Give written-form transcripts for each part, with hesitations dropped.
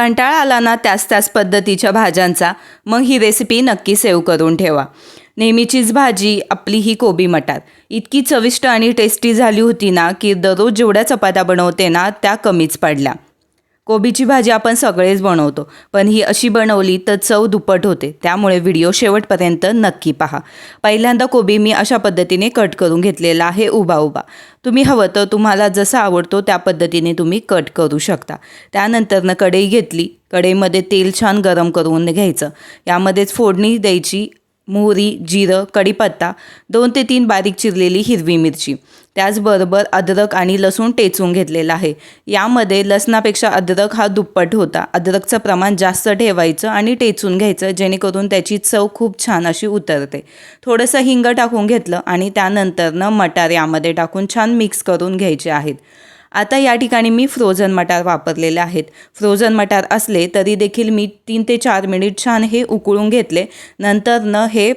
कंटाळा आला ना त्याच पद्धतीच्या भाज्यांचा, मग ही रेसिपी नक्की सेव्ह करून ठेवा. नेहमीचीच भाजी आपली ही कोबी मटार इतकी चविष्ट आणि टेस्टी झाली होती ना, की दररोज जेवढ्या चपात्या बनवते ना त्या कमीच पडल्या. कोबीची भाजी आपण सगळेच बनवतो, पण ही अशी बनवली तर चव दुप्पट होते. त्यामुळे व्हिडिओ शेवटपर्यंत नक्की पहा. पहिल्यांदा कोबी मी अशा पद्धतीने कट करून घेतलेला आहे, उभा उभा. तुम्ही हवं तर तुम्हाला जसा आवडतो त्या पद्धतीने तुम्ही कट करू शकता. त्यानंतर कढई घेतली. कढईमध्ये तेल छान गरम करून घ्यायचं. यामध्येच फोडणी द्यायची. मोहरी, जिरं, कढीपत्ता, 2 ते 3 बारीक चिरलेली हिरवी मिरची, त्याचबरोबर अद्रक आणि लसूण टेचून घेतलेला आहे. यामध्ये लसणापेक्षा अद्रक हा दुप्पट होता. अद्रकचं प्रमाण जास्त ठेवायचं आणि टेचून घ्यायचं, जेणेकरून त्याची चव खूप छान अशी उतरते. थोडंसं हिंग टाकून घेतलं आणि त्यानंतर मटार यामध्ये टाकून छान मिक्स करून घ्यायचे आहेत. आता या ठिकाणी मी फ्रोझन मटार वापरलेले आहेत. फ्रोझन मटार असले तरी देखील मी 3 ते 4 मिनिट छान हे उकळून घेतले. नंतर हे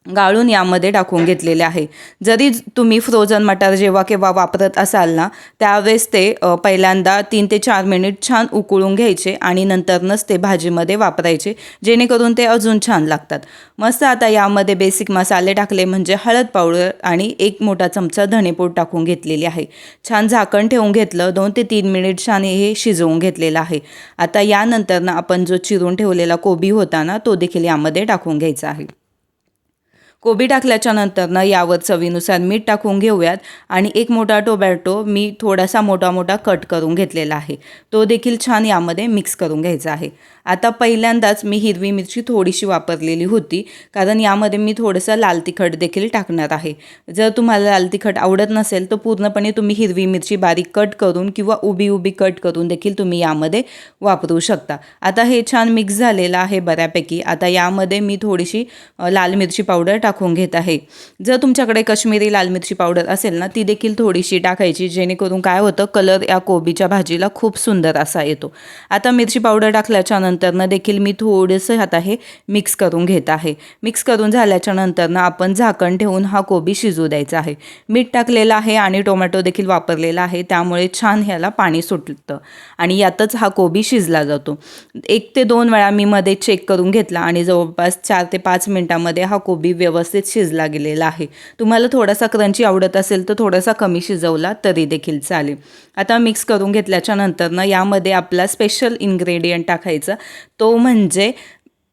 गाळून यामध्ये टाकून घेतलेले आहे. जरी तुम्ही फ्रोझन मटार जेव्हा केव्हा वापरत असाल ना, त्यावेळेस ते पहिल्यांदा 3 ते 4 मिनिट छान उकळून घ्यायचे आणि नंतरच ते भाजीमध्ये वापरायचे, जेणेकरून ते अजून छान लागतात. मस्त आता यामध्ये बेसिक मसाले टाकले, म्हणजे हळद पावडर आणि 1 मोठा चमचा धणेपूड टाकून घेतलेली आहे. छान झाकण ठेवून घेतलं. 2 ते 3 मिनिट छान हे शिजवून घेतलेलं आहे. आता यानंतर आपण जो चिरून ठेवलेला कोबी होता ना, तो देखील यामध्ये टाकून घ्यायचा आहे. कोबी टाकल्याच्या नंतर यावर चवीनुसार मीठ टाकून घेऊयात आणि 1 मोठा टोमॅटो मी थोडासा मोठा कट करून घेतलेला आहे. तो देखील छान यामध्ये मिक्स करून घ्यायचा आहे. आता पहिल्यांदाच मी हिरवी मिरची थोडीशी वापरलेली होती, कारण यामध्ये मी थोडंसं लाल तिखट देखील टाकणार आहे. जर तुम्हाला लाल तिखट आवडत नसेल तर पूर्णपणे तुम्ही हिरवी मिरची बारीक कट करून किंवा उभी कट करून देखील तुम्ही यामध्ये वापरू शकता. आता हे छान मिक्स झालेलं आहे बऱ्यापैकी. आता यामध्ये मी थोडीशी लाल मिरची पावडर टाकून घेत आहे. जर तुमच्याकडे काश्मीरी लाल मिरची पावडर असेल ना, ती देखील थोडीशी टाकायची, जेणेकरून काय होतं, कलर या कोबीच्या भाजीला खूप सुंदर असा येतो. आता मिरची पावडर टाकल्याच्या नंतर देखील मी थोडंसं आता हे मिक्स करून घेत आहे. मिक्स करून झाल्याच्या नंतर आपण झाकण ठेवून हा कोबी शिजू द्यायचा आहे. मीठ टाकलेलं आहे आणि टोमॅटो देखील वापरलेला आहे, त्यामुळे छान ह्याला पाणी सुटतं आणि यातच हा कोबी शिजला जातो. 1 ते 2 वेळा मी मध्ये चेक करून घेतला आणि जवळपास 4 ते 5 मिनिटांमध्ये हा कोबी व्यवस्थित शिजला गेलेला आहे. तुम्हाला थोडासा क्रंची आवडत असेल तर थोडासा कमी शिजवला तरी देखील चालेल. आता मिक्स करून घेतल्याच्या नंतर यामध्ये आपला स्पेशल इन्ग्रेडियंट टाकायचा, तो म्हणजे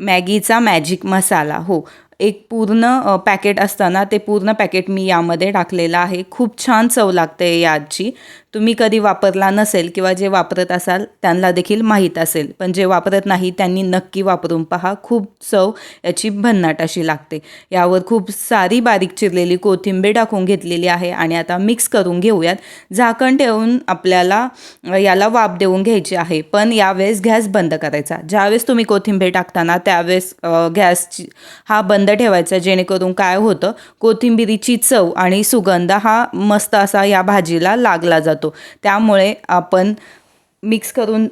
मॅगीचा मॅजिक मसाला. हो, एक पूर्ण पॅकेट असताना ते पूर्ण पॅकेट मी यामध्ये टाकलेलं आहे. खूप छान चव लागते याची. तुम्ही कधी वापरला नसेल किंवा जे वापरत असाल त्यांना देखील माहीत असेल, पण जे वापरत नाही त्यांनी नक्की वापरून पहा. खूप चव याची भन्नाट अशी लागते. यावर खूप सारी बारीक चिरलेली कोथिंबीर टाकून घेतलेली आहे आणि आता मिक्स करून घेऊयात. झाकण ठेवून आपल्याला याला वाफ देऊन घ्यायची आहे, पण यावेळेस गॅस बंद करायचा. ज्यावेळेस तुम्ही कोथिंबीर टाकताना त्यावेळेस गॅसची हा बंद ठेवायचा, जेणेकरून काय होतं, कोथिंबीरीची चव आणि सुगंध हा मस्त असा या भाजीला लागला जातो. त्यामुळे आपण मिक्स करून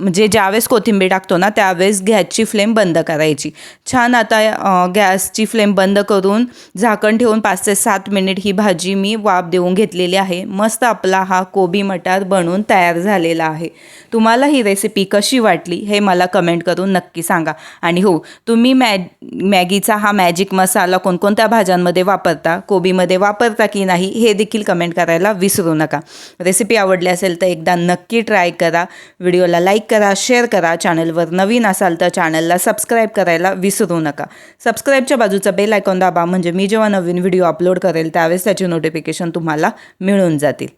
म्हणजे ज्यावेळेस कोथिंबीर टाकतो ना त्यावेळेस गॅसची फ्लेम बंद करायची. छान आता गॅसची फ्लेम बंद करून झाकण ठेवून 5 ते 7 मिनिट ही भाजी मी वाफ देऊन घेतलेली आहे. मस्त आपला हा कोबी मटार बनवून तयार झालेला आहे. तुम्हाला ही रेसिपी कशी वाटली हे मला कमेंट करून नक्की सांगा. आणि हो, तुम्ही मॅगीचा हा मॅजिक मसाला कोणकोणत्या भाज्यांमध्ये वापरता, कोबीमध्ये वापरता की नाही हे देखील कमेंट करायला विसरू नका. रेसिपी आवडली असेल तर एकदा नक्की ट्राय करा. व्हिडिओला लाईक करा, शेअर करा. चॅनलवर नवीन असाल तर चॅनलला सबस्क्राईब करायला विसरू नका. सबस्क्राईबच्या बाजूचा बेल आयकॉन दाबा, म्हणजे मी जेव्हा नवीन व्हिडिओ अपलोड करेल त्यावेळेस त्याची नोटिफिकेशन तुम्हाला मिळून जातील.